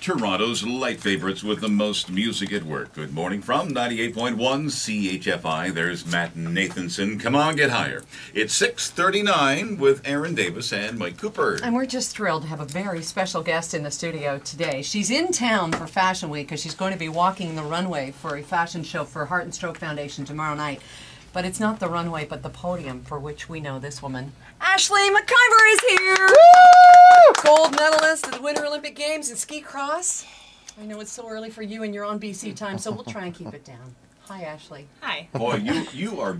Toronto's light favorites with the most music at work. Good morning from 98.1 CHFI. There's Matt Nathanson. Come on, get higher. It's 6:39 with Erin Davis and Mike Cooper. And we're just thrilled to have a very special guest in the studio today. She's in town for Fashion Week because she's going to be walking the runway for a fashion show for Heart and Stroke Foundation tomorrow night. But it's not the runway, but the podium for which we know this woman. Ashleigh McIvor is here! Woo! Gold medalist at the Winter Olympic Games in ski cross. I know it's so early for you and you're on BC time, so we'll try and keep it down. Hi, Ashleigh. Hi. Boy, you are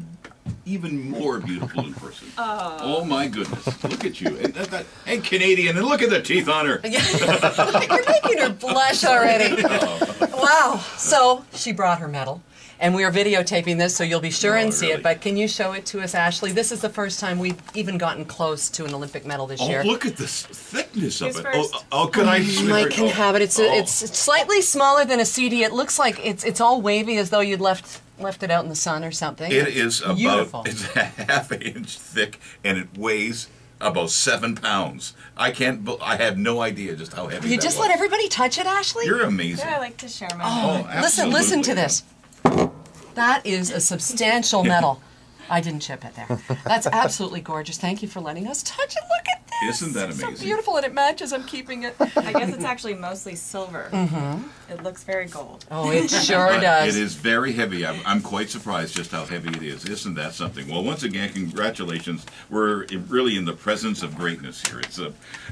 even more beautiful in person. Oh my goodness. Look at you. And Canadian, and look at the teeth on her. You're making her blush already. Wow. So she brought her medal. And we are videotaping this, so you'll be sure and see it. But can you show it to us, Ashleigh? This is the first time we've even gotten close to an Olympic medal this year. Oh, look at the thickness of it. First? Oh, can I? Mike can have it. It's slightly smaller than a CD. It looks like it's all wavy, as though you'd left it out in the sun or something. It is about beautiful. It's a half inch thick, and it weighs about 7 pounds. I have no idea just how heavy. You just let everybody touch it, Ashleigh? You're amazing. Yeah, I like to share my Listen to this. That is a substantial medal. I didn't chip it there. That's absolutely gorgeous. Thank you for letting us touch it. Look at this. Isn't that amazing? It's so beautiful, and it matches. I'm keeping it. I guess it's actually mostly silver. It looks very gold. Oh, it sure does. It is very heavy. I'm quite surprised just how heavy it is. Isn't that something? Well, once again, congratulations. We're really in the presence of greatness here. It's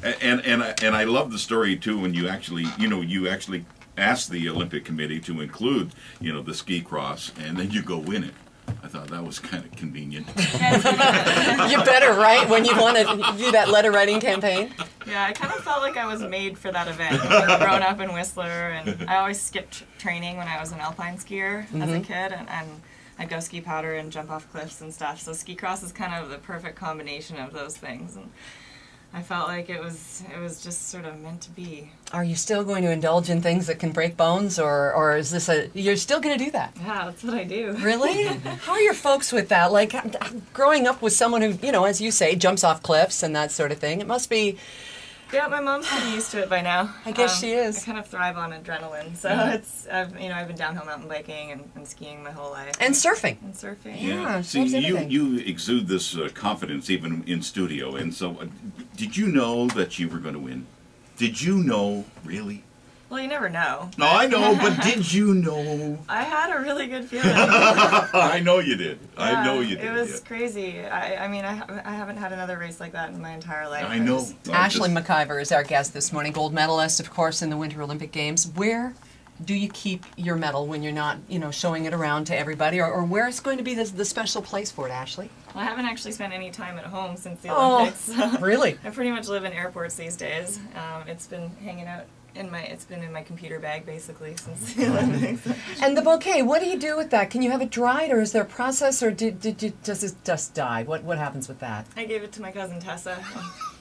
and I love the story too when you actually asked the Olympic Committee to include the ski cross, and then you go win it. I thought that was kind of convenient. You better, right? When you want to do that letter writing campaign. Yeah, I kind of felt like I was made for that event. I've grown up in Whistler, and I always skipped training when I was an alpine skier as a kid, and I'd go ski powder and jump off cliffs and stuff. So ski cross is kind of the perfect combination of those things. And I felt like it was just sort of meant to be. Are you still going to indulge in things that can break bones, or is this you're still going to do that? Yeah, that's what I do. Really? How are your folks with that? Like, growing up with someone who, as you say, jumps off cliffs and that sort of thing, it must be... Yeah, my mom's pretty used to it by now. I guess she is. I kind of thrive on adrenaline, so I've been downhill mountain biking and skiing my whole life. And surfing. And surfing. Yeah. See, you exude this confidence even in studio, and so did you know that you were going to win? Did you know, really? Well, you never know. No, I know, but did you know? I had a really good feeling. I know you did. Yeah, I know you did. It was crazy. I mean, I haven't had another race like that in my entire life. I know. Ashleigh McIvor is our guest this morning, gold medalist, of course, in the Winter Olympic Games. Where do you keep your medal when you're not, showing it around to everybody, or where is going to be the special place for it, Ashleigh? Well, I haven't actually spent any time at home since the Olympics. So really? I pretty much live in airports these days. It's been hanging out. It's been in my computer bag basically since the Olympics. And the bouquet, what do you do with that? Can you have it dried, or is there a process, or does it just die? What happens with that? I gave it to my cousin Tessa.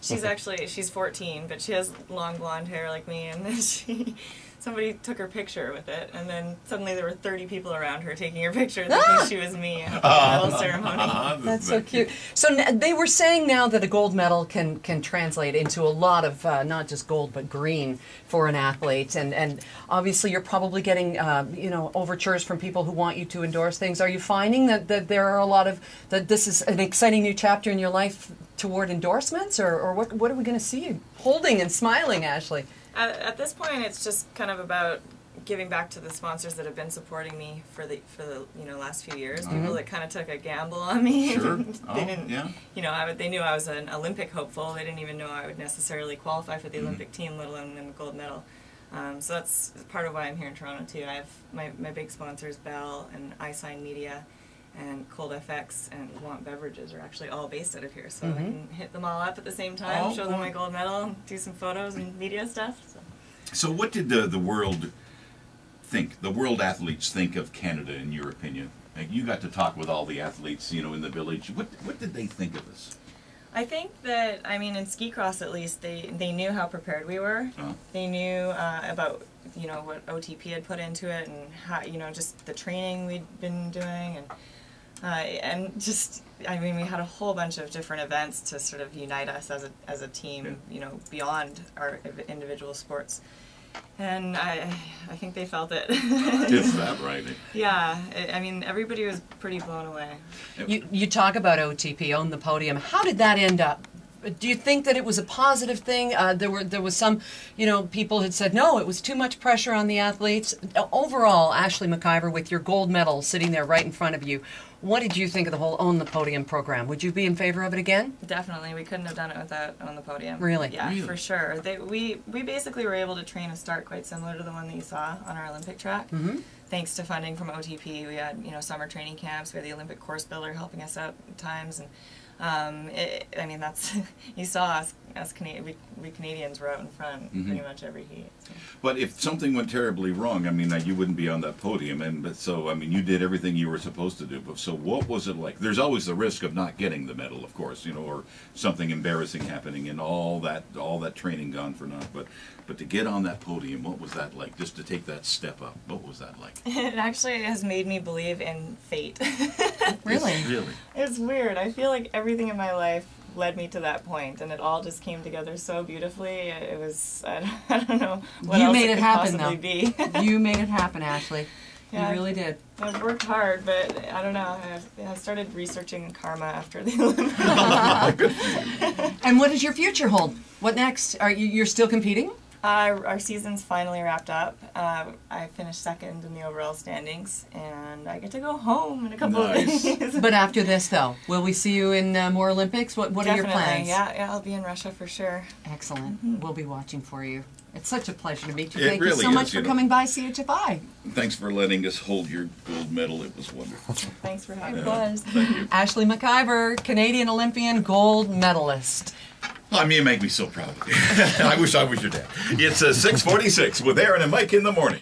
She's 14, but she has long blonde hair like me, and then somebody took her picture with it, and then suddenly there were 30 people around her taking her picture thinking she was me at the medal ceremony. That's so cute. So they were saying now that a gold medal can translate into a lot of, not just gold, but green for an athlete. And obviously you're probably getting, overtures from people who want you to endorse things. Are you finding that there are a lot of, that this is an exciting new chapter in your life toward endorsements, or what are we going to see you holding and smiling, Ashleigh? At this point, it's just kind of about giving back to the sponsors that have been supporting me for the last few years. People that kind of took a gamble on me. Sure. They didn't, they knew I was an Olympic hopeful. They didn't even know I would necessarily qualify for the Olympic team, let alone win the gold medal. So that's part of why I'm here in Toronto too. I have my big sponsors, Bell and iSign Media, and Cold FX and Want Beverages are actually all based out of here, so I can hit them all up at the same time, show them my gold medal, and do some photos and media stuff. So what did the world think, the world athletes think of Canada, in your opinion? Like, you got to talk with all the athletes, in the village. What did they think of us? I think that, in ski cross at least, they knew how prepared we were. They knew about what OTP had put into it, and how just the training we'd been doing, and just we had a whole bunch of different events to sort of unite us as a team, beyond our individual sports. And I think they felt it. Is that right? Yeah, I mean, everybody was pretty blown away. You talk about OTP, Own the Podium. How did that end up? Do you think that it was a positive thing? There was some, people had said, no, it was too much pressure on the athletes. Overall, Ashleigh McIvor, with your gold medal sitting there right in front of you, what did you think of the whole Own the Podium program? Would you be in favor of it again? Definitely. We couldn't have done it without Own the Podium. Really? Yeah, Really? for sure. We basically were able to train a start quite similar to the one that you saw on our Olympic track. Mm-hmm. Thanks to funding from OTP, we had summer training camps. We had the Olympic course builder helping us out at times, and I mean, that's you saw us we Canadians were out in front pretty much every heat. So. But if something went terribly wrong, I mean, you wouldn't be on that podium. But so, I mean, you did everything you were supposed to do. But so, what was it like? There's always the risk of not getting the medal, of course, or something embarrassing happening, and all that training gone for naught. But to get on that podium, what was that like? Just to take that step up, what was that like? It actually has made me believe in fate. Really? Really? It's weird. I feel like everything in my life led me to that point, and it all just came together so beautifully. It was, I don't know what You else made it it could happen, possibly though. be. You made it happen, Ashleigh. Yeah, You really did. I've worked hard, but I don't know. I started researching karma after the Olympics. Good for you. And what does your future hold? What next? You're still competing? Our season's finally wrapped up. I finished second in the overall standings, and I get to go home in a couple of Nice. days. But after this, though, will we see you in more Olympics? What are your Definitely, plans? yeah, I'll be in Russia for sure. Excellent. We'll be watching for you. It's such a pleasure to meet you. It Thank you really so is, much for coming by CHFI. Thanks for letting us hold your gold medal. It was wonderful. Thanks for having It me. was. Thank you. Ashleigh McIvor, Canadian Olympian gold medalist. I mean, you make me so proud of you. I wish I was your dad. It's 6:46 with Erin and Mike in the morning.